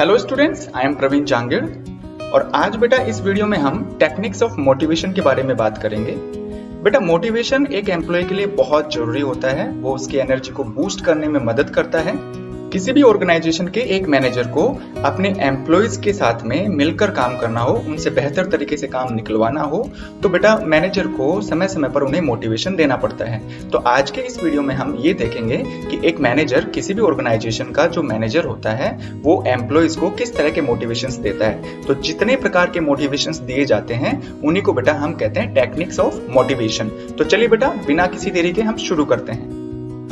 Hello students, I am Praveen Jangid और आज बेटा इस वीडियो में हम टेक्निक्स ऑफ मोटिवेशन के बारे में बात करेंगे। बेटा मोटिवेशन एक एम्प्लॉय के लिए बहुत जरूरी होता है। वो उसकी एनर्जी को बूस्ट करने में मदद करता है। किसी भी ऑर्गेनाइजेशन के एक मैनेजर को अपने एम्प्लॉयज के साथ में मिलकर काम करना हो, उनसे बेहतर तरीके से काम निकलवाना हो, तो बेटा मैनेजर को समय समय पर उन्हें मोटिवेशन देना पड़ता है। तो आज के इस वीडियो में हम ये देखेंगे कि एक मैनेजर, किसी भी ऑर्गेनाइजेशन का जो मैनेजर होता है, वो एम्प्लॉयज को किस तरह के मोटिवेशंस देता है। तो जितने प्रकार के मोटिवेशंस दिए जाते हैं उन्हीं को बेटा हम कहते हैं टेक्निक्स ऑफ मोटिवेशन। तो चलिए बेटा बिना किसी देरी के हम शुरू करते हैं।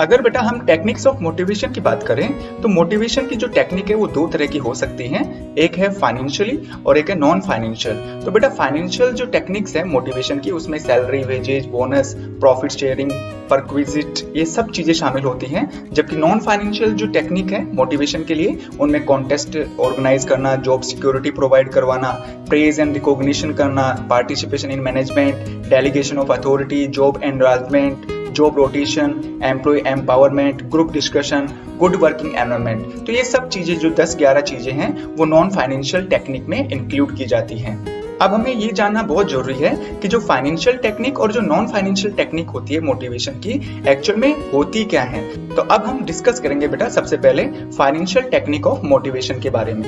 अगर बेटा हम टेक्निक्स ऑफ मोटिवेशन की बात करें तो मोटिवेशन की जो टेक्निक है वो दो तरह की हो सकती हैं। एक है फाइनेंशियली और एक है नॉन फाइनेंशियल। तो बेटा फाइनेंशियल जो टेक्निक्स है मोटिवेशन की, उसमें salary, wages, bonus, profit sharing, perquisite, ये सब चीजें शामिल होती हैं। जबकि नॉन फाइनेंशियल जो टेक्निक है मोटिवेशन के लिए, उनमें कॉन्टेस्ट ऑर्गेनाइज करना, जॉब सिक्योरिटी प्रोवाइड करवाना, प्रेज एंड रिकॉग्निशन करना, participation in management, delegation of authority, job enrolment, job rotation, employ empowerment, group discussion, good working environment. तो ये सब चीजें जो 10-11 चीजें हैं वो नॉन फाइनेंशियल टेक्निक में इंक्लूड की जाती हैं। अब हमें ये जानना बहुत जरूरी है कि जो फाइनेंशियल टेक्निक और जो नॉन फाइनेंशियल टेक्निक होती है मोटिवेशन की, एक्चुअल में होती क्या है। तो अब हम डिस्कस करेंगे बेटा सबसे पहले फाइनेंशियल टेक्निक ऑफ मोटिवेशन के बारे में।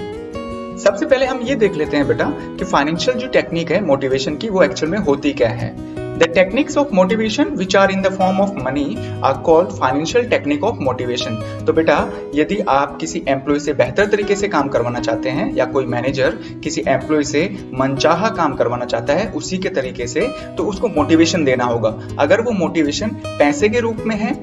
सबसे पहले हम ये देख लेते हैं बेटा कि फाइनेंशियल जो टेक्निक है मोटिवेशन की वो एक्चुअल में होती क्या है। The techniques of motivation which are in the form of money are called financial technique of motivation। तो बेटा यदि आप किसी एम्प्लॉय से बेहतर तरीके से काम करवाना चाहते हैं या कोई मैनेजर किसी एम्प्लॉय से मनचाहा काम करवाना चाहता है उसी के तरीके से, तो उसको मोटिवेशन देना होगा। अगर वो मोटिवेशन पैसे के रूप में है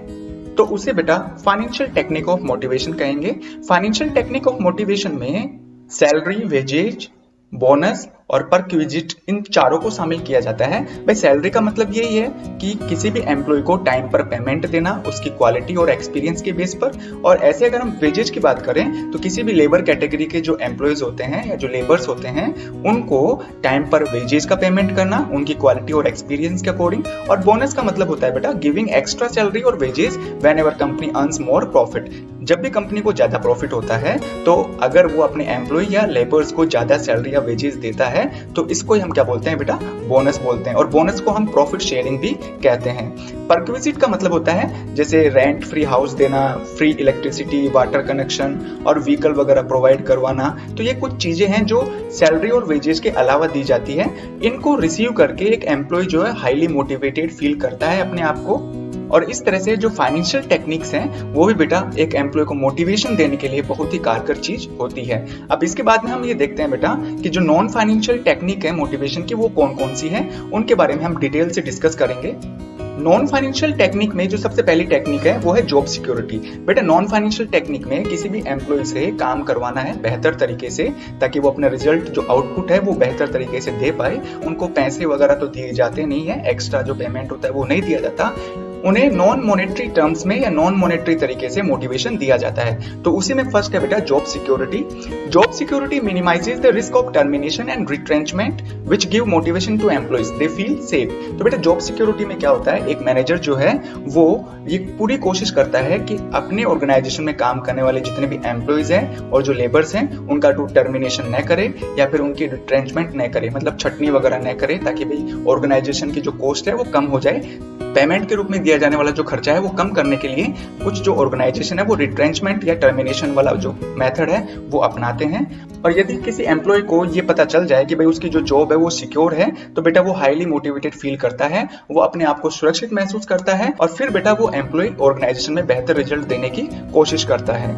तो उसे बेटा फाइनेंशियल टेक्निक ऑफ मोटिवेशन कहेंगे। फाइनेंशियल टेक्निक ऑफ मोटिवेशन में सैलरी, वेजेज, बोनस और परक्विजिट, इन चारों को शामिल किया जाता है। भाई सैलरी का मतलब यही है कि किसी भी एम्प्लॉय को टाइम पर पेमेंट देना उसकी क्वालिटी और एक्सपीरियंस के बेस पर। और ऐसे अगर हम वेजेज की बात करें तो किसी भी लेबर कैटेगरी के जो एम्प्लॉयज होते हैं या जो लेबर्स होते हैं उनको टाइम पर वेजेज का पेमेंट करना उनकी क्वालिटी और एक्सपीरियंस के अकॉर्डिंग। और बोनस का मतलब होता है बेटा गिविंग एक्स्ट्रा सैलरी और wages whenever company earns more profit. जब भी कंपनी को ज्यादा प्रॉफिट होता है तो अगर वो अपने एम्प्लॉय या लेबर्स को ज्यादा सैलरी या वेजेज देता है तो इसको हम क्या बोलते हैं बेटा, बोनस बोलते हैं। और बोनस को हम प्रॉफिट शेयरिंग भी कहते हैं। परक्विजिट का मतलब होता है जैसे रेंट फ्री हाउस देना, फ्री इलेक्ट्रिसिटी, वाटर कनेक्शन और व्हीकल वगैरह प्रोवाइड करवाना। तो ये कुछ चीजें हैं जो सैलरी और वेजेस के अलावा दी जाती है। इनको रिसीव करके एक एम्प्लॉय जो है हाईली मोटिवेटेड फील करता है अपने आप को। और इस तरह से जो फाइनेंशियल टेक्निक्स हैं वो भी बेटा एक एम्प्लॉय को मोटिवेशन देने के लिए बहुत ही कारगर चीज होती है। अब इसके बाद में हम ये देखते हैं बेटा कि जो नॉन फाइनेंशियल टेक्निक है मोटिवेशन की वो कौन कौन सी है, उनके बारे में हम डिटेल से डिस्कस करेंगे। नॉन फाइनेंशियल टेक्निक में जो सबसे पहली टेक्निक है वो है जॉब सिक्योरिटी। बेटा नॉन फाइनेंशियल टेक्निक में किसी भी एम्प्लॉय से काम करवाना है बेहतर तरीके से ताकि वो अपना रिजल्ट जो आउटपुट है वो बेहतर तरीके से दे पाए। उनको पैसे वगैरह तो दिए जाते नहीं है, एक्स्ट्रा जो पेमेंट होता है वो नहीं दिया जाता। उन्हें नॉन मॉनेटरी टर्म्स में या नॉन मॉनेटरी तरीके से मोटिवेशन दिया जाता है। तो उसी में फर्स्ट है बेटा job security. Job security minimizes the risk of termination and retrenchment which give motivation to employees, they feel safe. तो बेटा जॉब सिक्योरिटी में क्या होता है, एक मैनेजर जो है वो ये पूरी कोशिश करता है कि अपने ऑर्गेनाइजेशन में काम करने वाले जितने भी एम्प्लॉयज हैं और जो लेबर्स हैं उनका टर्मिनेशन न करे या फिर उनकी रिट्रेंचमेंट न करे, मतलब छटनी वगैरह न करे, ताकि भाई ऑर्गेनाइजेशन की जो कॉस्ट है वो कम हो जाए। पेमेंट के रूप में दिया जाने वाला जो खर्चा है वो कम करने के लिए कुछ जो ऑर्गेनाइजेशन है वो रिट्रेंचमेंट या टर्मिनेशन वाला जो मेथड है वो अपनाते हैं। और यदि किसी एम्प्लॉय को ये पता चल जाए कि भाई उसकी जो जॉब है वो सिक्योर है तो बेटा वो हाईली मोटिवेटेड फील करता है, वो अपने आप को सुरक्षित महसूस करता है और फिर बेटा वो एम्प्लॉय ऑर्गेनाइजेशन में बेहतर रिजल्ट देने की कोशिश करता है।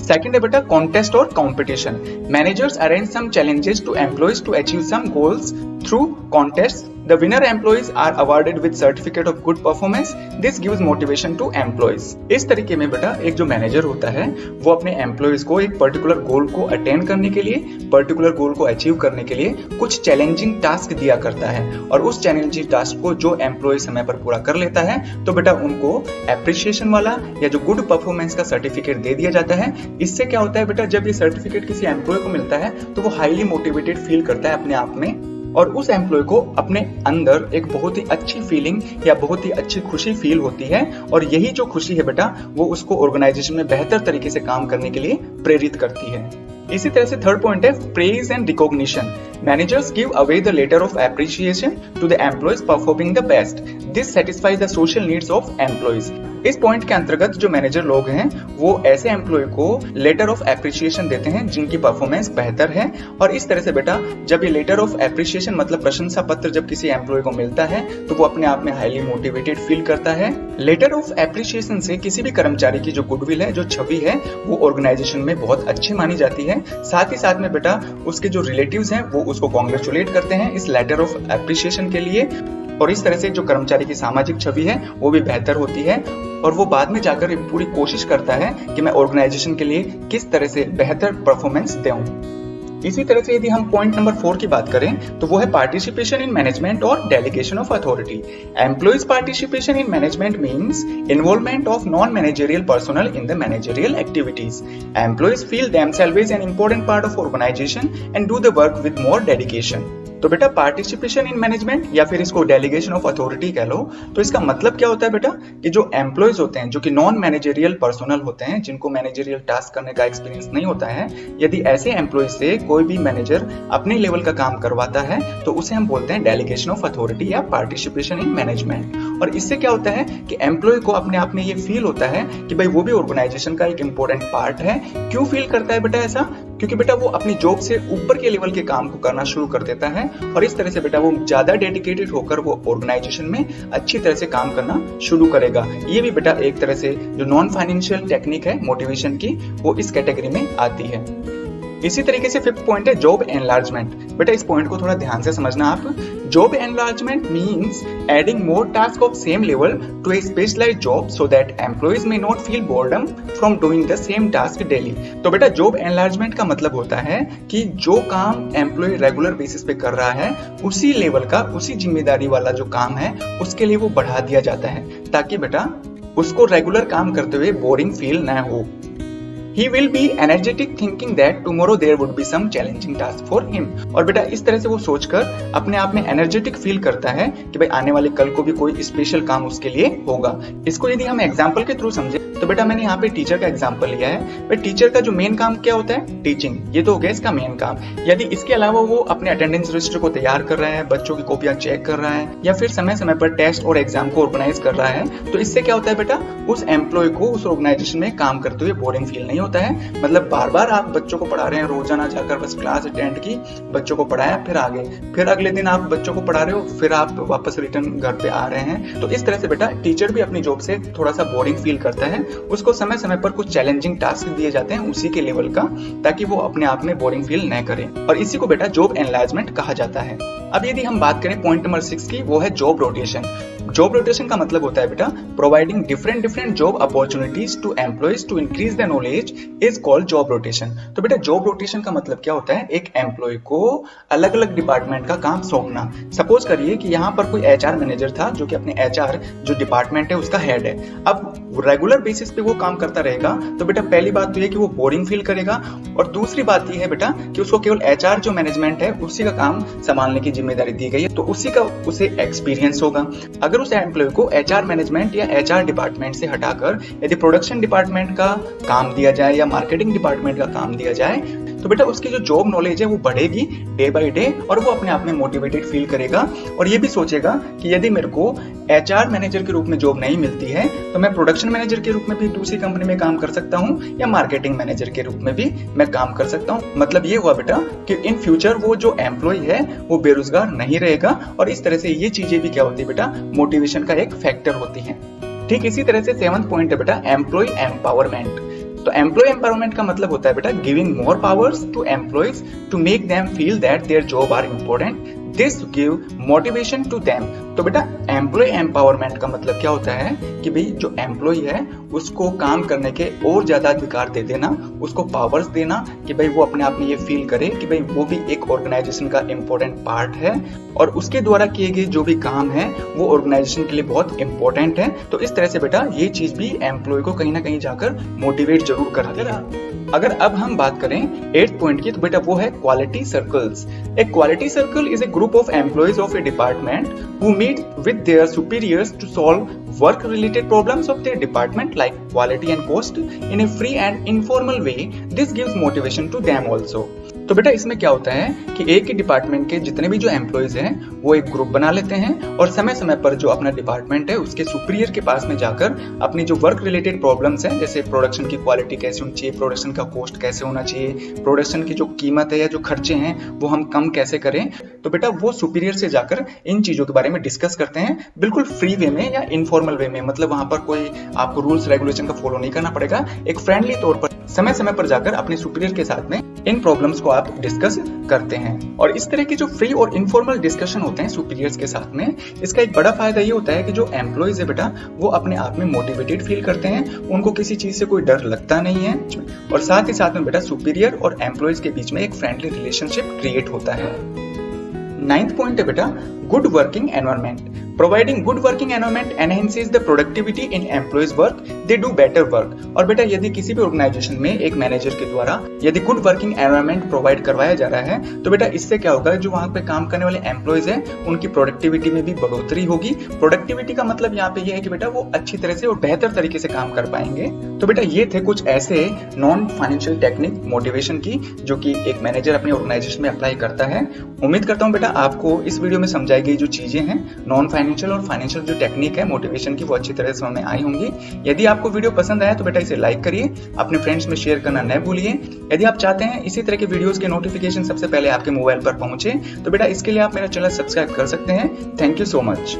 सेकंड है बेटा कॉन्टेस्ट और competition. Managers arrange some challenges to employees to achieve some goals through contest. The winner employees are awarded with certificate of good performance. This gives motivation to employees. इस तरीके में बेटा एक जो मैनेजर होता है वो अपने एम्प्लॉयज को एक पर्टिकुलर गोल को अटेन करने के लिए, पर्टिकुलर गोल को अचीव करने के लिए कुछ चैलेंजिंग टास्क दिया करता है। और उस चैलेंजिंग टास्क को जो एम्प्लॉय समय पर पूरा कर लेता है तो बेटा उनको एप्रिसिएशन वाला या जो गुड परफॉर्मेंस का सर्टिफिकेट दे दिया जाता है। इससे क्या होता है बेटा, जब ये सर्टिफिकेट किसी एम्प्लॉय को मिलता है तो वो हाईली मोटिवेटेड फील करता है अपने आप में और उस एम्प्लॉय को अपने अंदर एक बहुत ही अच्छी फीलिंग या बहुत ही अच्छी खुशी फील होती है। और यही जो खुशी है बेटा वो उसको ऑर्गेनाइजेशन में बेहतर तरीके से काम करने के लिए प्रेरित करती है। इसी तरह से थर्ड पॉइंट है praise and recognition. Managers give away the letter of appreciation to the employees performing the best. This satisfies the social needs of employees. इस पॉइंट के अंतर्गत जो मैनेजर लोग हैं वो ऐसे एम्प्लॉय को लेटर ऑफ एप्रिसिएशन देते हैं जिनकी परफॉर्मेंस बेहतर है। और इस तरह से बेटा जब ये लेटर ऑफ एप्रिसिएशन मतलब प्रशंसा पत्र जब किसी एम्प्लॉय को मिलता है तो वो अपने आप में हाईली मोटिवेटेड फील करता है। लेटर ऑफ एप्रिसिएशन से किसी भी कर्मचारी की जो गुडविल है, जो छवि है, वो ऑर्गेनाइजेशन में बहुत अच्छी मानी जाती है। साथ ही साथ में बेटा उसके जो रिलेटिव्स हैं वो उसको कॉन्ग्रेचुलेट करते हैं इस लेटर ऑफ एप्रिसिएशन के लिए। और इस तरह से जो कर्मचारी की सामाजिक छवि है वो भी बेहतर होती है और वो बाद में जाकर पूरी कोशिश करता है कि मैं ऑर्गेनाइजेशन के लिए किस तरह से बेहतर परफॉर्मेंस दूं। इसी तरह से यदि हम पॉइंट नंबर 4 की बात करें तो वो है पार्टिसिपेशन इन मैनेजमेंट और delegation of authority. Employees participation in management means involvement of non managerial personnel in the managerial activities. Employees feel themselves an important part of organization and do the work with more dedication. तो बेटा participation in management या फिर इसको delegation of authority कह लो, तो इसका मतलब क्या होता है बेटा कि जो एम्प्लॉइज होते हैं जो कि नॉन मैनेजरियल पर्सनल होते हैं, जिनको मैनेजरियल टास्क करने का एक्सपीरियंस नहीं होता है, यदि ऐसे एम्प्लॉइज से कोई भी मैनेजर अपने लेवल का काम करवाता है तो उसे हम बोलते हैं डेलीगेशन ऑफ अथॉरिटी या पार्टिसिपेशन इन मैनेजमेंट। और इससे क्या होता है कि एम्प्लॉय को अपने आप में ये फील होता है कि भाई वो भी ऑर्गेनाइजेशन का एक इंपॉर्टेंट पार्ट है। क्यों फील करता है बेटा ऐसा? क्योंकि बेटा वो अपनी जॉब से ऊपर के लेवल के काम को करना शुरू कर देता है और इस तरह से बेटा वो ज्यादा डेडिकेटेड होकर वो ऑर्गेनाइजेशन में अच्छी तरह से काम करना शुरू करेगा। ये भी बेटा एक तरह से जो नॉन फाइनेंशियल टेक्निक है मोटिवेशन की, वो इस कैटेगरी में आती है। इसी तरीके से फिफ्थ पॉइंट है जॉब एनलार्जमेंट। बेटा इस पॉइंट को थोड़ा ध्यान से समझना आप। Job enlargement means adding more task of same level to a specialized job so that employees may not feel boredom from doing the same task daily. तो बेटा जॉब एनलार्जमेंट का मतलब होता है कि जो काम एम्प्लॉय रेगुलर बेसिस पे कर रहा है उसी लेवल का, उसी जिम्मेदारी वाला जो काम है उसके लिए वो बढ़ा दिया जाता है ताकि बेटा उसको रेगुलर काम करते हुए बोरिंग फील न हो। He will be energetic thinking that tomorrow there would be some challenging task for him। और बेटा इस तरह से वो सोचकर अपने आप में एनर्जेटिक फील करता है कि भाई आने वाले कल को भी कोई स्पेशल काम उसके लिए होगा। इसको यदि हम एग्जाम्पल के थ्रू समझे तो बेटा मैंने यहाँ पे टीचर का एग्जाम्पल लिया है। भाई टीचर का जो मेन काम क्या होता है? टीचिंग। ये तो हो गया इसका मेन काम। यदि इसके अलावा वो अपने अटेंडेंस रजिस्टर को तैयार कर रहा है, बच्चों की कॉपियां चेक कर रहा है या फिर समय समय पर टेस्ट और एग्जाम को ऑर्गेनाइज कर रहा है, तो इससे क्या होता है बेटा उस एम्प्लॉय को उस ऑर्गेनाइजेशन में काम करते हुए बोरिंग फील नहीं होता है। मतलब बार बार आप बच्चों को पढ़ा रहे हैं, रोजाना जाकर बस क्लास अटेंड की, बच्चों को पढ़ाया, फिर आगे, फिर अगले दिन आप बच्चों को पढ़ा रहे हो, फिर आप वापस रिटर्न घर पे आ रहे हैं। तो इस तरह से बेटा टीचर भी अपनी जॉब से थोड़ा सा बोरिंग फील करता है। उसको समय समय पर कुछ चैलेंजिंग टास्क दिए जाते हैं उसी के लेवल का, ताकि वो अपने आप में बोरिंग फील न करे। और इसी को बेटा जॉब एनलार्जमेंट कहा जाता है। अब यदि हम बात करें पॉइंट नंबर 6 की, वो है जॉब रोटेशन। जॉब रोटेशन का मतलब होता है बेटा providing different job opportunities to employees to increase the knowledge is called job rotation. तो बेटा जॉब रोटेशन का मतलब क्या होता है? एक एम्प्लॉय को अलग अलग डिपार्टमेंट का काम सौंपना। सपोज करिए कि यहाँ पर कोई एचआर मैनेजर था जो कि अपने एचआर जो डिपार्टमेंट है उसका हेड है। अब रेगुलर बेसिस पे वो काम करता रहेगा तो बेटा पहली बात तो ये कि वो बोरिंग फील करेगा, और दूसरी बात ये है बेटा कि उसको केवल एचआर जो मैनेजमेंट है उसी का काम संभालने की जिम्मेदारी दी गई है, तो उसी का उसे एक्सपीरियंस होगा। अगर उस एम्प्लॉय को एचआर मैनेजमेंट या एचआर डिपार्टमेंट से हटाकर यदि प्रोडक्शन डिपार्टमेंट का काम दिया जाए या मार्केटिंग डिपार्टमेंट का काम दिया जाए तो बेटा उसकी जो जॉब नॉलेज है वो बढ़ेगी डे बाय डे, और वो अपने आप में मोटिवेटेड फील करेगा और ये भी सोचेगा कि यदि मेरे को एचआर मैनेजर के रूप में जॉब नहीं मिलती है तो मैं प्रोडक्शन मैनेजर के रूप में भी दूसरी कंपनी में काम कर सकता हूँ या मार्केटिंग मैनेजर के रूप में भी मैं काम कर सकता हूँ। मतलब ये हुआ बेटा कि इन फ्यूचर वो जो एम्प्लॉय है वो बेरोजगार नहीं रहेगा, और इस तरह से ये चीजें भी क्या होती है बेटा मोटिवेशन का एक फैक्टर होती है। ठीक इसी तरह से 7th पॉइंट है बेटा एम्प्लॉय एम्पावरमेंट। तो एम्प्लॉय एम्पावरमेंट का मतलब होता है बेटा giving more powers to employees to make them feel that their job are important, this give motivation to them. तो बेटा एम्प्लॉय एम्पावरमेंट का मतलब क्या होता है कि भाई जो एम्प्लॉय है उसको काम करने के और ज्यादा अधिकार दे देना, उसको पावर्स देना कि भाई वो अपने आप में ये फील करे कि भाई वो भी एक ऑर्गेनाइजेशन का इम्पोर्टेंट पार्ट है और उसके द्वारा किए गए जो भी काम है वो ऑर्गेनाइजेशन के लिए बहुत इंपॉर्टेंट है। तो इस तरह से बेटा ये चीज भी एम्प्लॉय को कहीं ना कहीं जाकर मोटिवेट जरूर कराती है। अगर अब हम बात करें 8th पॉइंट की तो बेटा वो है quality circles. A quality circle is a group of employees of a department who meet with their superiors to solve work related problems of their department like quality and cost in a free and informal way. This gives motivation to them also. तो बेटा इसमें क्या होता है कि एक ही department के जितने भी जो एम्प्लॉयज हैं वो एक ग्रुप बना लेते हैं और समय समय पर जो अपना डिपार्टमेंट है उसके सुपीरियर के पास में जाकर अपनी जो वर्क रिलेटेड प्रॉब्लम्स हैं, जैसे प्रोडक्शन की क्वालिटी कैसे होनी चाहिए, प्रोडक्शन का कॉस्ट कैसे होना चाहिए, प्रोडक्शन की जो कीमत है या जो खर्चे हैं वो हम कम कैसे करें, तो बेटा वो सुपीरियर से जाकर इन चीजों के बारे में डिस्कस करते हैं बिल्कुल फ्री वे में या इनफॉर्मल वे में। मतलब वहां पर कोई आपको रूल्स रेगुलेशन का फॉलो नहीं करना पड़ेगा, एक फ्रेंडली तौर पर समय समय पर जाकर अपने सुपीरियर के साथ में इन प्रॉब्लम्स को आप डिस्कस करते हैं। और इस तरह के जो फ्री और इनफॉर्मल डिस्कशन होते हैं सुपीरियर्स के साथ में, इसका एक बड़ा फायदा ये होता है कि जो एम्प्लॉयज है बेटा वो अपने आप में मोटिवेटेड फील करते हैं, उनको किसी चीज से कोई डर लगता नहीं है और साथ ही साथ में बेटा सुपीरियर और एम्प्लॉयज के बीच में एक फ्रेंडली रिलेशनशिप क्रिएट होता है। 9th पॉइंट है बेटा good working environment. Providing good working environment enhances the productivity in employees' work. They do better work. और बेटा यदि किसी भी ऑर्गेनाइजेशन में एक मैनेजर के द्वारा यदि गुड वर्किंग एनवायरनमेंट प्रोवाइड करवाया जा रहा है तो बेटा इससे क्या होगा, जो वहां पे काम करने वाले एम्प्लॉयज हैं उनकी प्रोडक्टिविटी में भी बढ़ोतरी होगी। प्रोडक्टिविटी का मतलब यहाँ पे ये है कि बेटा वो अच्छी तरह से और बेहतर तरीके से काम कर पाएंगे। तो बेटा ये थे कुछ ऐसे नॉन फाइनेंशियल टेक्निक मोटिवेशन की जो कि एक मैनेजर अपने ऑर्गेनाइजेशन में अप्लाई करता है। उम्मीद करता हूँ बेटा आपको इस वीडियो में समझाई गई जो चीजें हैं नॉन फाइनेंशियल और फाइनेंशियल जो टेक्निक है मोटिवेशन की वो अच्छी तरह से समझ में आई होंगी। यदि आपको वीडियो पसंद आया तो बेटा इसे लाइक करिए, अपने फ्रेंड्स में शेयर करना न भूलिए। यदि आप चाहते हैं इसी तरह के वीडियोस के नोटिफिकेशन सबसे पहले आपके मोबाइल पर पहुंचे तो बेटा इसके लिए आप मेरा चैनल सब्सक्राइब कर सकते हैं। Thank you so much.